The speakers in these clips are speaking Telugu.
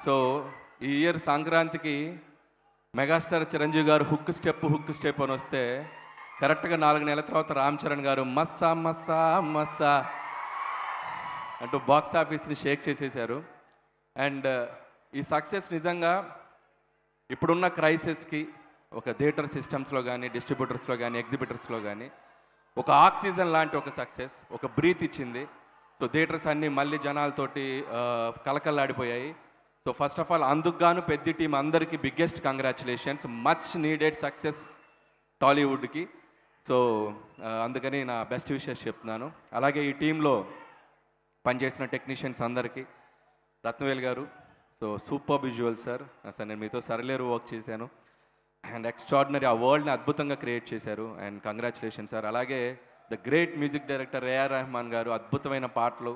సో ఈ ఇయర్ సంక్రాంతికి మెగాస్టార్ చిరంజీవి గారు హుక్ స్టెప్ అని వస్తే కరెక్ట్గా 4 నెలల తర్వాత రామ్ చరణ్ గారు మస్సా మస్సా మస్సా అంటూ బాక్స్ ఆఫీస్ని షేక్ చేసేశారు. అండ్ ఈ సక్సెస్ నిజంగా ఇప్పుడున్న క్రైసిస్కి ఒక థియేటర్ సిస్టమ్స్లో కానీ డిస్ట్రిబ్యూటర్స్లో కానీ ఎగ్జిబిటర్స్లో కానీ ఒక ఆక్సిజన్ లాంటి ఒక సక్సెస్, ఒక బ్రీత్ ఇచ్చింది. సో థియేటర్స్ అన్నీ మళ్ళీ జనాలతోటి కలకల్లాడిపోయాయి. సో ఫస్ట్ ఆఫ్ ఆల్ అందుకు గాను పెద్ద టీం అందరికీ biggest congratulations. Much needed success టాలీవుడ్కి. సో అందుకని నా బెస్ట్ విషెస్ చెప్తున్నాను. అలాగే ఈ టీంలో పనిచేసిన టెక్నీషియన్స్ అందరికీ, రత్నవేల్ గారు సో సూపర్ విజువల్ సార్, అసలు నేను మీతో సరలేరు వర్క్ చేశాను అండ్ ఎక్స్ట్రాడినరీ ఆ వరల్డ్ని అద్భుతంగా క్రియేట్ చేశారు అండ్ కంగ్రాచులేషన్ సార్. అలాగే the great music director AR Rahman garu, అద్భుతమైన పాటలు.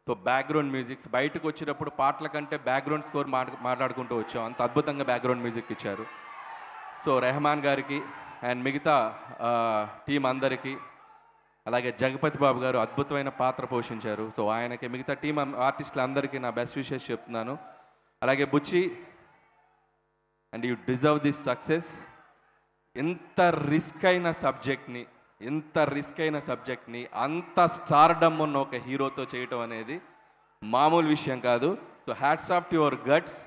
సో బ్యాక్గ్రౌండ్ మ్యూజిక్స్ బయటకు వచ్చేటప్పుడు పాటల కంటే బ్యాక్గ్రౌండ్ స్కోర్ మాట్లాడుకుంటూ వచ్చాం, అంత అద్భుతంగా బ్యాక్గ్రౌండ్ మ్యూజిక్ ఇచ్చారు. సో రెహమాన్ గారికి అండ్ మిగతా టీం అందరికీ, అలాగే జగపతి బాబు గారు అద్భుతమైన పాత్ర పోషించారు. సో ఆయనకి, మిగతా టీం ఆర్టిస్టులందరికీ నా బెస్ట్ విషెస్ చెప్తున్నాను. అలాగే Buchi, and you deserve this success. ఎంత రిస్క్ అయిన సబ్జెక్ట్ని అంత స్టార్డమ్ ఉన్న ఒక హీరోతో చేయటం అనేది మామూలు విషయం కాదు. So hats off to your guts.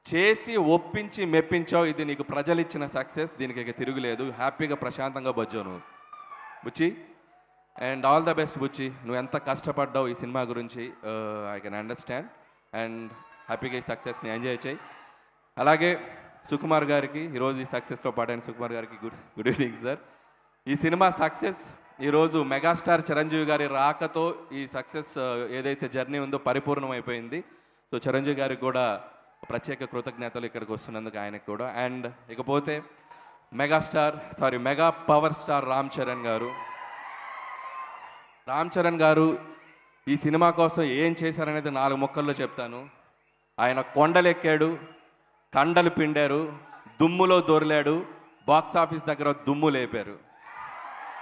చేసి ఒప్పించి మెప్పించావు, ఇది నీకు ప్రజలు ఇచ్చిన సక్సెస్, దీనికి ఇక తిరుగులేదు. హ్యాపీగా ప్రశాంతంగా బజ్జావు నువ్వు బుచ్చి. అండ్ ఆల్ ద బెస్ట్ బుచ్చి, నువ్వు ఎంత కష్టపడ్డావు ఈ సినిమా గురించి ఐ కెన్ అండర్స్టాండ్. అండ్ హ్యాపీగా ఈ సక్సెస్ని ఎంజాయ్ చేయి. అలాగే సుకుమార్ గారికి, ఈరోజు ఈ సక్సెస్లో పాటైన సుకుమార్ గారికి గుడ్ ఈవినింగ్ సార్. ఈ సినిమా సక్సెస్ ఈరోజు మెగాస్టార్ చిరంజీవి గారి రాకతో ఈ సక్సెస్ ఏదైతే జర్నీ ఉందో పరిపూర్ణమైపోయింది. సో చిరంజీవి గారికి కూడా ప్రత్యేక కృతజ్ఞతలు ఇక్కడికి వస్తున్నందుకు, ఆయనకు కూడా. అండ్ ఇకపోతే mega power star Ram Charan గారు ఈ సినిమా కోసం ఏం చేశారనేది 4 ముక్కల్లో చెప్తాను. ఆయన కొండలెక్కాడు, కండలు పిండారు, దుమ్ములో దొరిలాడు, బాక్స్ ఆఫీస్ దగ్గర దుమ్ము లేపారు.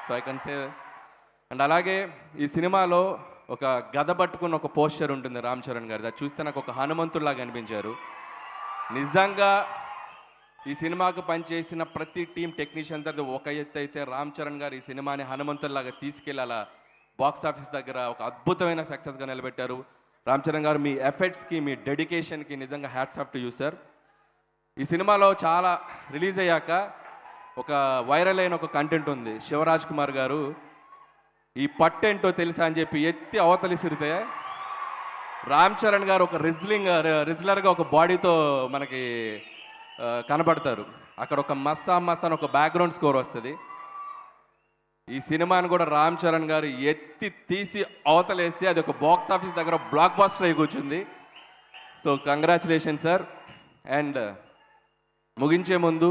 So I can say. And అలాగే ఈ సినిమాలో ఒక గద పట్టుకున్న ఒక పోస్టర్ ఉంటుంది రామ్ చరణ్ గారిది, అది చూస్తే నాకు ఒక హనుమంతుడిలాగా అనిపించారు. నిజంగా ఈ సినిమాకు పనిచేసిన ప్రతి టీం టెక్నీషియన్ దగ్గర ఒక ఎత్తు అయితే, రామ్ చరణ్ గారు ఈ సినిమాని హనుమంతుడిలాగా తీసుకెళ్ళి అలా బాక్స్ ఆఫీస్ దగ్గర ఒక అద్భుతమైన సక్సెస్గా నిలబెట్టారు. రామ్ చరణ్ గారు, మీ ఎఫర్ట్స్కి, మీ డెడికేషన్కి నిజంగా hats off to you sir. ఈ సినిమాలో చాలా రిలీజ్ అయ్యాక ఒక వైరల్ అయిన ఒక కంటెంట్ ఉంది. శివరాజ్ కుమార్ గారు ఈ పట్టేంటో తెలుసా అని చెప్పి ఎత్తి అవతలిసిరితే రామ్ చరణ్ గారు ఒక రిజ్లర్గా ఒక బాడీతో మనకి కనబడతారు. అక్కడ ఒక మస్సా అని ఒక బ్యాక్గ్రౌండ్ స్కోర్ వస్తుంది. ఈ సినిమాని కూడా రామ్ చరణ్ గారు ఎత్తి తీసి అవతలేసి అది ఒక బాక్స్ ఆఫీస్ దగ్గర బ్లాక్ బస్టర్ అయి కూర్చుంది. So congratulation sir. అండ్ ముగించే ముందు,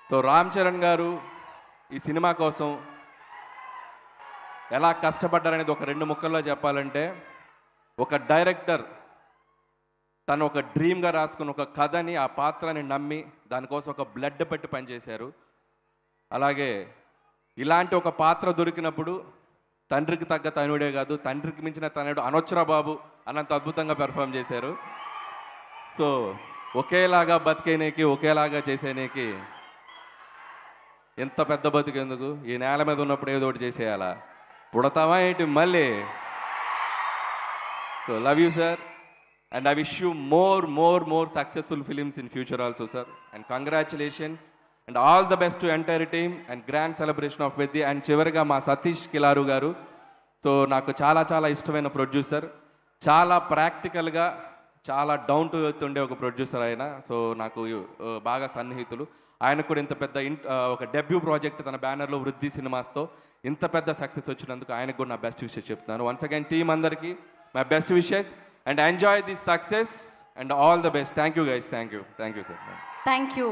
సో రామ్ చరణ్ గారు ఈ సినిమా కోసం ఎలా కష్టపడ్డారనేది ఒక 2 ముక్కల్లో చెప్పాలంటే, ఒక డైరెక్టర్ తను ఒక డ్రీమ్గా రాసుకున్న ఒక కథని, ఆ పాత్రని నమ్మి దానికోసం ఒక బ్లడ్ పెట్టి పనిచేశారు. అలాగే ఇలాంటి ఒక పాత్ర దొరికినప్పుడు తండ్రికి తగ్గ తనుడే కాదు, తండ్రికి మించిన తనుడు అనొచ్చురా బాబు అన్నంత అద్భుతంగా పెర్ఫామ్ చేశారు. సో ఒకేలాగా బతికేనేకి, ఒకేలాగా చేసేనేకి ఎంత పెద్ద బతికేందుకు, ఈ నేల మీద ఉన్నప్పుడు ఏదో ఒకటి చేసేయాలా, పుడతావా ఏంటి మళ్ళీ. So love you sir and I wish you more successful films in future also sir. And congratulations and all the best to entire team and grand celebration of Vidya. And చివరిగా మా సతీష్ కిలారు గారు, సో నాకు చాలా ఇష్టమైన ప్రొడ్యూసర్, చాలా ప్రాక్టికల్గా, చాలా డౌన్ టు ఎర్త్ ఉండే ఒక ప్రొడ్యూసర్ ఆయన. సో నాకు బాగా సన్నిహితులు. ఆయనకు కూడా ఇంత పెద్ద ఒక డెబ్యూ ప్రాజెక్ట్ తన బ్యానర్లో వృద్ధి సినిమాస్తో ఇంత పెద్ద సక్సెస్ వచ్చినందుకు ఆయనకు కూడా నా బెస్ట్ విషెస్ చెప్తున్నాను. వన్స్ అగైన్ టీమ్ అందరికీ my best wishes and enjoy this success and all the best. Thank you guys. Thank you sir. Thank you.